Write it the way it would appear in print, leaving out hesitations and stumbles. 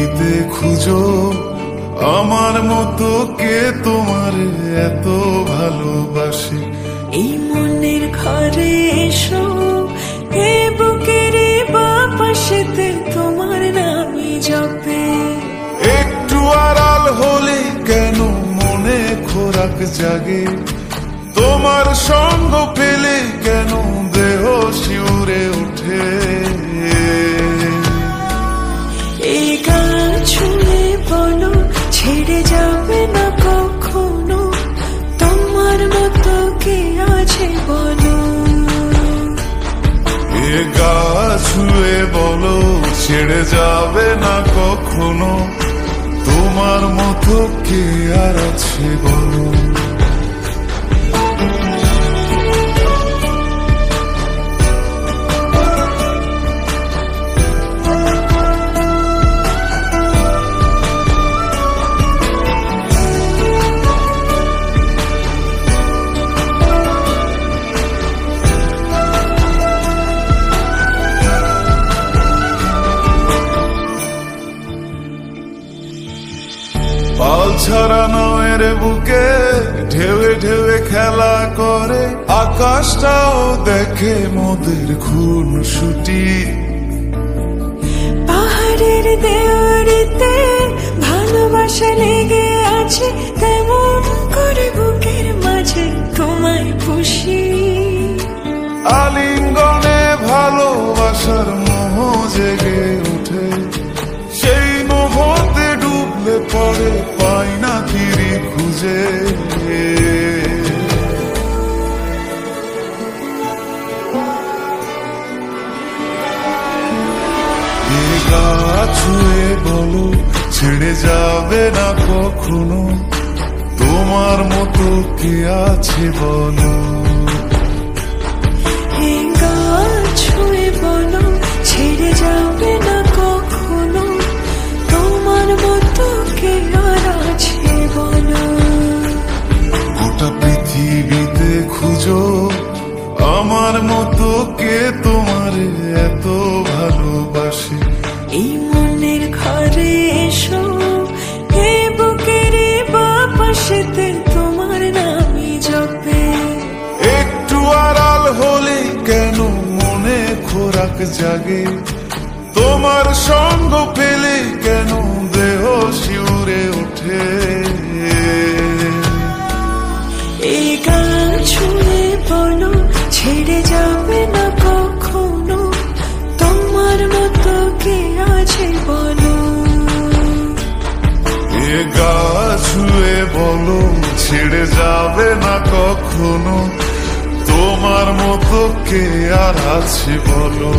পৃথিবীতে খুঁজো আমার মতো কে তোমার এত ভালোবাসে। এই মনের ঘরে এসো, এ বুকের বাপাশেতে তোমার নামই জপে। একটু আড়াল হলে কেন মনে খোরাক জাগে, তোমার সঙ্গ পেলে কেন দেহ শিউরে ওঠে। এই গান শুনে বলো ছেড়ে যাবে না কখনো, তোমার মতো কে আছে বলো। এ গা ছুঁয়ে বলো ছেড়ে যাবে না কখনো, তোমার মতো কে আর আছে বলো। পাল ছাড়া নয়ের বুকে ঢেউে ঢেউে খেলা করে, আকাশটাও দেখে মোদের খুন ছুটি। পাহাড়ের দেওয়ারিতে ভালোবাসা লেগে আছে, তেমন করে বুকের মাঝে তোমায় খুশি। আলিঙ্গনে ভালোবাসার মোহ জেগে ওঠে, সেই মোহতে ডুবলে পড়ে পাই না ফিরি খুঁজে। গা ছুঁয়ে বলো ছেড়ে যাবে না কখনো, তোমার মতো কে আছে বলো। গা ছুঁয়ে বলো ছেড়ে যাবে না কখনো, তোমার মতো কে আর আছে বলো। গোটা পৃথিবীতে খুঁজো আমার মতো কে তোমার এত ভালোবাসে। এই মনের ঘরে এসো, এ বুকের বাপাশেতে তোমার নামই জপে। একটু আড়াল হলে কেন মনে খোরাক জাগে, তোমার সঙ্গ পেলে কেন দেহ শিউরে ওঠে। এই গান শুনে বলো ছেড়ে যাবে না কখনো, তোমার মতো কে আছে বলো। এ গা ছুঁয়ে বলো ছেড়ে যাবে না কখনো, তোমার মতো কে আর আছে বলো।